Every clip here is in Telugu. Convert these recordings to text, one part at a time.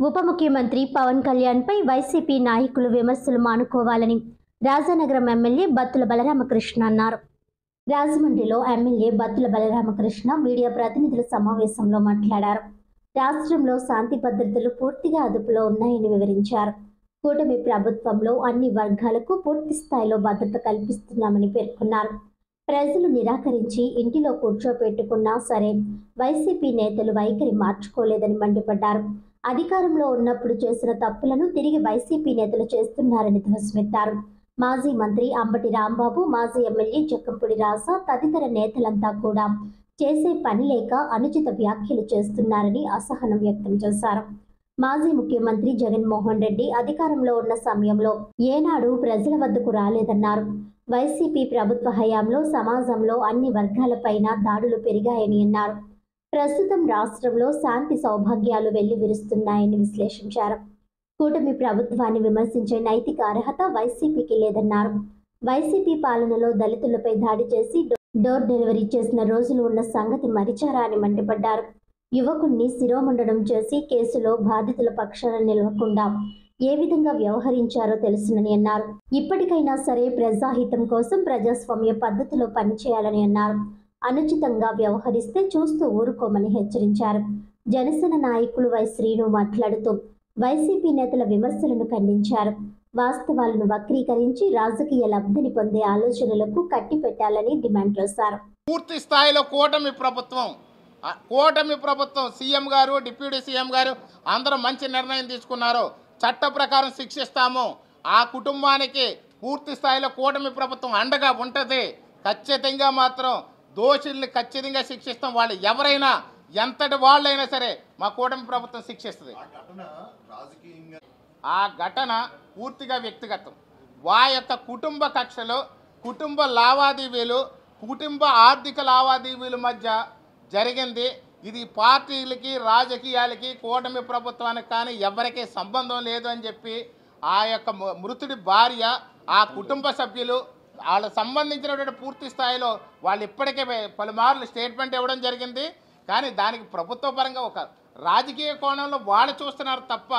ఉప ముఖ్యమంత్రి పవన్ కళ్యాణ్ పై వైసీపీ నాయకులు విమర్శలు మానుకోవాలని రాజానగరం ఎమ్మెల్యే బత్తుల బలరామకృష్ణ అన్నారు. రాజమండ్రిలో ఎమ్మెల్యే బత్తుల బలరామకృష్ణ మీడియా ప్రతినిధుల సమావేశంలో మాట్లాడారు. రాష్ట్రంలో శాంతి భద్రతలు పూర్తిగా అదుపులో ఉన్నాయని వివరించారు. కూటమి ప్రభుత్వంలో అన్ని వర్గాలకు పూర్తి స్థాయిలో భద్రత కల్పిస్తున్నామని పేర్కొన్నారు. ప్రజలు నిరాకరించి ఇంటిలో కూర్చోపెట్టుకున్నా సరే వైసీపీ నేతలు వైఖరి మార్చుకోలేదని మండిపడ్డారు. అధికారంలో ఉన్నప్పుడు చేసిన తప్పులను తిరిగి వైసీపీ నేతలు చేస్తున్నారని ధ్వజమెత్తారు. మాజీ మంత్రి అంబటి రాంబాబు, మాజీ ఎమ్మెల్యే జక్కంపూడి రాజా తదితర నేతలంతా కూడా చేసే పని లేక అనుచిత వ్యాఖ్యలు చేస్తున్నారని అసహనం వ్యక్తం చేశారు. మాజీ ముఖ్యమంత్రి జగన్మోహన్ రెడ్డి అధికారంలో ఉన్న సమయంలో ఏనాడు ప్రజల వద్దకు రాలేదన్నారు. వైసీపీ ప్రభుత్వ హయాంలో సమాజంలో అన్ని వర్గాలపైన దాడులు పెరిగాయని అన్నారు. ప్రస్తుతం రాష్ట్రంలో శాంతి సౌభాగ్యాలు వెల్లివిరుస్తున్నాయని విశ్లేషించారు. కూటమి ప్రభుత్వాన్ని విమర్శించే నైతిక అర్హత వైసీపీకి లేదన్నారు. వైసీపీ పాలనలో దళితులపై దాడి చేసి డోర్ డెలివరీ చేసిన రోజులు ఉన్న సంగతి మరిచారా అని మండిపడ్డారు. యువకుణ్ణి శిరోముండనం చేసి కేసులో బాధితుల పక్షాన నిలవకుండా ఏ విధంగా వ్యవహరించారో తెలుసునని అన్నారు. ఇప్పటికైనా సరే ప్రజాహితం కోసం ప్రజాస్వామ్య పద్ధతిలో పనిచేయాలని అన్నారు. అనుచితంగా వ్యవహరిస్తే చూస్తూ ఊరుకోమని హెచ్చరించారు. జనసేన నాయకులు వై శ్రీను మాట్లాడుతూ వైసీపీ నేతల విమర్శలను ఖండించారు. వాస్తవాలను వక్రీకరించి రాజకీయ లబ్ధిని పొందే ఆలోచనలకు కట్టిపెట్టాలని డిమాండ్ చేశారు. పూర్తి స్థాయిలో కూటమి ప్రభుత్వం సీఎం గారు, డిప్యూటీ సీఎం గారు అందరూ మంచి నిర్ణయం తీసుకున్నారు. చట్ట ప్రకారం శిక్షిస్తాము. ఆ కుటుంబానికి పూర్తి స్థాయిలో కూటమి ప్రభుత్వం అండగా ఉంటుంది. ఖచ్చితంగా మాత్రం దోషుల్ని ఖచ్చితంగా శిక్షిస్తాం. వాళ్ళు ఎవరైనా ఎంతటి వాళ్ళైనా సరే మా కూటమి ప్రభుత్వం శిక్షిస్తుంది. ఆ ఘటన పూర్తిగా వ్యక్తిగతం. యొక్క కుటుంబ కక్షలు, కుటుంబ లావాదేవీలు, కుటుంబ ఆర్థిక లావాదేవీల మధ్య జరిగింది. ఇది పార్టీలకి, రాజకీయాలకి, కూటమి ప్రభుత్వానికి కానీ ఎవరికీ సంబంధం లేదు అని చెప్పి ఆ యొక్క మృతుడి భార్య, ఆ కుటుంబ సభ్యులు వాళ్ళకు సంబంధించినటువంటి పూర్తి స్థాయిలో వాళ్ళు ఇప్పటికే పలుమార్లు స్టేట్మెంట్ ఇవ్వడం జరిగింది. కానీ దానికి ప్రభుత్వ పరంగా ఒక రాజకీయ కోణంలో వాళ్ళు చూస్తున్నారు తప్ప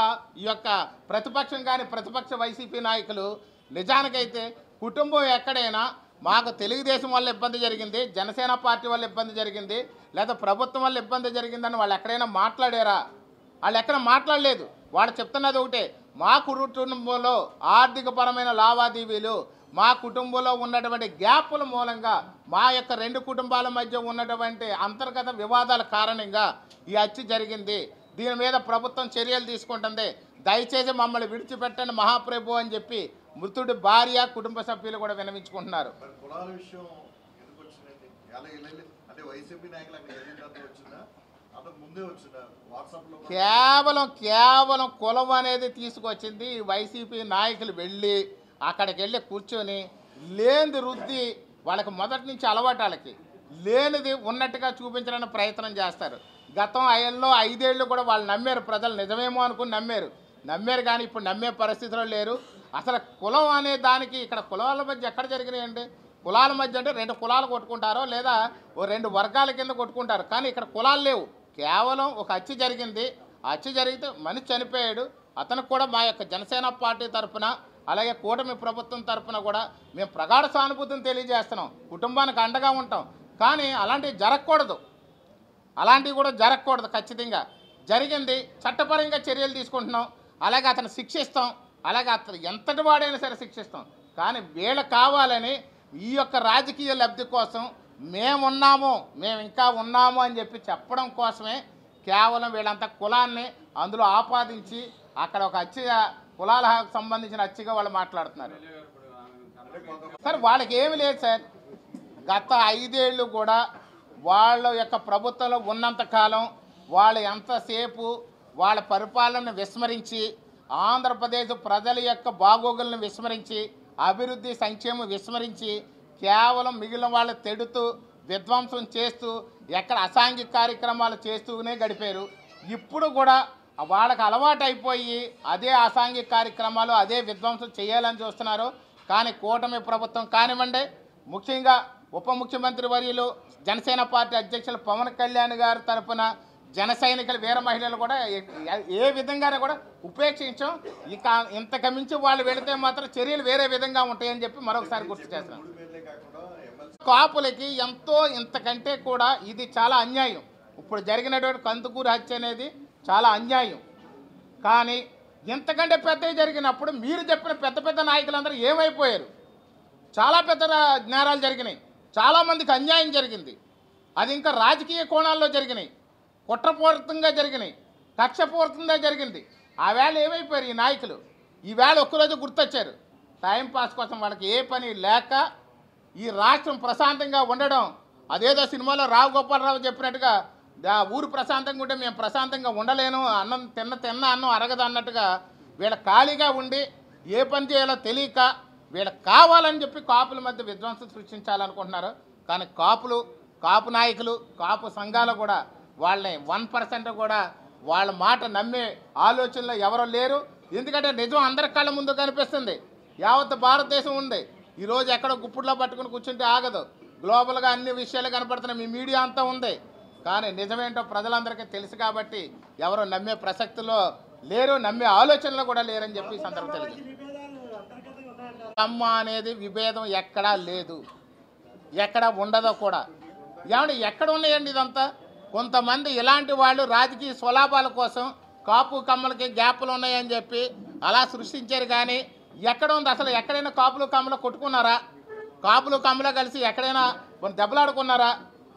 ఈ యొక్క ప్రతిపక్షం కానీ ప్రతిపక్ష వైసీపీ నాయకులు నిజానికైతే కుటుంబం ఎక్కడైనా మాకు తెలుగుదేశం వల్ల ఇబ్బంది జరిగింది, జనసేన పార్టీ వల్ల ఇబ్బంది జరిగింది, లేదా ప్రభుత్వం వల్ల ఇబ్బంది జరిగిందని వాళ్ళు ఎక్కడైనా మాట్లాడారా? వాళ్ళు ఎక్కడ మాట్లాడలేదు. వాళ్ళు చెప్తున్నది ఒకటే, మా కుటుంబంలో ఆర్థికపరమైన లావాదేవీలు, మా కుటుంబంలో ఉన్నటువంటి గ్యాపుల మూలంగా, మా యొక్క రెండు కుటుంబాల మధ్య ఉన్నటువంటి అంతర్గత వివాదాల కారణంగా ఈ హత్య జరిగింది. దీని మీద ప్రభుత్వం చర్యలు తీసుకుంటుంది. దయచేసి మమ్మల్ని విడిచిపెట్టండి మహాప్రభు అని చెప్పి మృతుడి భార్య, కుటుంబ సభ్యులు కూడా విన్నవించుకుంటున్నారు. కేవలం కులం అనేది తీసుకొచ్చింది వైసీపీ నాయకులు. అక్కడికి వెళ్ళి కూర్చొని లేనిది రుద్ది, వాళ్ళకి మొదటి నుంచి అలవాటు, వాళ్ళకి లేనిది ఉన్నట్టుగా చూపించడానికి ప్రయత్నం చేస్తారు. గతం 5 ఏళ్ళు కూడా వాళ్ళు నమ్మారు. ప్రజలు నిజమేమో అనుకుని నమ్మారు కానీ ఇప్పుడు నమ్మే పరిస్థితిలో లేరు. అసలు కులం అనే దానికి ఇక్కడ కులాల మధ్య ఎక్కడ జరిగినాయండి? కులాల మధ్య అంటే 2 కులాలు కొట్టుకుంటారో లేదా 2 వర్గాల కింద కొట్టుకుంటారు. కానీ ఇక్కడ కులాలు లేవు. కేవలం ఒక హత్య జరిగింది. ఆ హత్య జరిగితే మనిషి చనిపోయాడు. అతనికి కూడా మా యొక్క జనసేన పార్టీ తరఫున, అలాగే కూటమి ప్రభుత్వం తరఫున కూడా మేము ప్రగాఢ సానుభూతిని తెలియజేస్తున్నాం. కుటుంబానికి అండగా ఉంటాం. కానీ అలాంటివి కూడా జరగకూడదు. ఖచ్చితంగా జరిగింది. చట్టపరంగా చర్యలు తీసుకుంటున్నాం. అలాగే అతను శిక్షిస్తాం. అలాగే అతను ఎంతటి వాడైనా సరే శిక్షిస్తాం. కానీ వీళ్ళు కావాలని ఈ యొక్క రాజకీయ లబ్ధి కోసం మేము ఇంకా ఉన్నాము అని చెప్పి చెప్పడం కోసమే కేవలం వీళ్ళంతా కులాన్ని అందులో ఆపాదించి అక్కడ ఒక హత్య, కులాలకు సంబంధించిన హత్యగా వాళ్ళు మాట్లాడుతున్నారు. సార్ వాళ్ళకి ఏమి లేదు సార్. గత 5 ఏళ్ళు కూడా వాళ్ళ యొక్క ప్రభుత్వంలో ఉన్నంతకాలం వాళ్ళు ఎంతసేపు వాళ్ళ పరిపాలనను విస్మరించి, ఆంధ్రప్రదేశ్ ప్రజల యొక్క బాగోగులను విస్మరించి, అభివృద్ధి సంక్షేమం విస్మరించి కేవలం మిగిలిన వాళ్ళు తెడుతూ, విధ్వంసం చేస్తూ, ఎక్కడ అసాంఘిక కార్యక్రమాలు చేస్తూనే గడిపారు. ఇప్పుడు కూడా వాళ్ళకి అలవాటు అయిపోయి అదే అసాంఘిక కార్యక్రమాలు, అదే విధ్వంసం చేయాలని చూస్తున్నారు. కానీ కూటమి ప్రభుత్వం కానివ్వండి, ముఖ్యంగా ఉప ముఖ్యమంత్రి వర్యులు జనసేన పార్టీ అధ్యక్షులు పవన్ కళ్యాణ్ గారి తరఫున జన సైనికులు వీర మహిళలు కూడా ఏ విధంగానే కూడా ఉపేక్షించాం. ఇక ఇంతకు మించి వాళ్ళు వెళితే మాత్రం చర్యలు వేరే విధంగా ఉంటాయని చెప్పి మరొకసారి గుర్తు చేస్తున్నాం. కాపులకి ఎంతో ఇంతకంటే కూడా ఇది చాలా అన్యాయం. ఇప్పుడు జరిగినటువంటి కందుకూరు హత్య అనేది చాలా అన్యాయం. కానీ ఇంతకంటే పెద్దవి జరిగినప్పుడు మీరు చెప్పిన పెద్ద పెద్ద నాయకులందరూ ఏమైపోయారు? చాలా పెద్ద నేరాలు జరిగినాయి, చాలామందికి అన్యాయం జరిగింది. అది ఇంకా రాజకీయ కోణాల్లో జరిగినాయి, కుట్రపూరితంగా జరిగినాయి, కక్షపూరితంగా జరిగింది. ఆ వేళ ఏమైపోయారు ఈ నాయకులు? ఈవేళ ఒక్కరోజు గుర్తొచ్చారు. టైంపాస్ కోసం వాళ్ళకి ఏ పని లేక ఈ రాష్ట్రం ప్రశాంతంగా ఉండడం, అదేదో సినిమాలో రావు గోపాలరావు చెప్పినట్టుగా ఊరు ప్రశాంతంగా ఉంటే మేము ప్రశాంతంగా ఉండలేను, అన్నం తిన్న అన్నం అరగదు అన్నట్టుగా వీళ్ళ ఖాళీగా ఉండి ఏ పని చేయాలో తెలియక వీళ్ళకి కావాలని చెప్పి కాపుల మధ్య విధ్వంసం సృష్టించాలనుకుంటున్నారు. కానీ కాపు నాయకులు, కాపు సంఘాలు కూడా వాళ్ళని 1% కూడా వాళ్ళ మాట నమ్మే ఆలోచనలో ఎవరో లేరు. ఎందుకంటే నిజం అందరి కళ్ళ ముందు కనిపిస్తుంది. యావత్ భారతదేశం ఉంది. ఈరోజు ఎక్కడో గుప్పుడులో పట్టుకుని కూర్చుంటే ఆగదు. గ్లోబల్గా అన్ని విషయాలు కనపడుతున్నాయి, మీ మీడియా అంతా ఉంది. కానీ నిజమేంటో ప్రజలందరికీ తెలుసు కాబట్టి ఎవరు నమ్మే ప్రసక్తిలో లేరు, నమ్మే ఆలోచనలో కూడా లేరని చెప్పి ఈ సందర్భం తెలుసు. అమ్మ అనేది విభేదం ఎక్కడా లేదు, ఎక్కడ ఉండదో కూడా. ఏమంటే ఎక్కడ ఉన్నాయండి ఇదంతా? కొంతమంది ఇలాంటి వాళ్ళు రాజకీయ స్వలాభాల కోసం కాపు కమ్మలకి గ్యాప్లు ఉన్నాయని చెప్పి అలా సృష్టించారు. కానీ ఎక్కడ ఉంది అసలు? ఎక్కడైనా కాపులు కమ్మలు కొట్టుకున్నారా? కాపులు కమ్మలు కలిసి ఎక్కడైనా దెబ్బలాడుకున్నారా?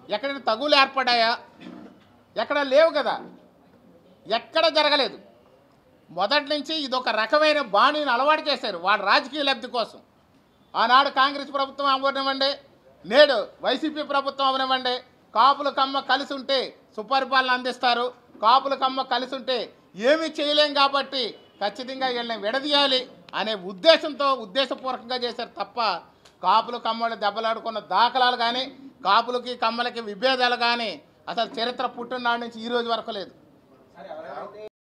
ఎక్కడైనా తగులు ఏర్పడ్డాయా? ఎక్కడ లేవు కదా, ఎక్కడ జరగలేదు. మొదటి నుంచి ఇదొక రకమైన బాణీని అలవాటు చేశారు వాళ్ళ రాజకీయ లబ్ధి కోసం. ఆనాడు కాంగ్రెస్ ప్రభుత్వం అవనివ్వండి, నేడు వైసీపీ ప్రభుత్వం అవనివ్వండి, కాపుల కమ్మ కలిసి ఉంటే సుపరిపాలన అందిస్తారు, కాపుల కమ్మ కలిసి ఉంటే ఏమీ చేయలేం కాబట్టి ఖచ్చితంగా వీళ్ళని విడదీయాలి అనే ఉద్దేశపూర్వకంగా చేశారు తప్ప కాపులు కమ్మలు దెబ్బలాడుకున్న దాఖలాలు కానీ, కాపులకి కమ్మలకి విభేదాలు కానీ అసలు చరిత్ర పుట్టినాడు నుంచి ఈ రోజు వరకు లేదు.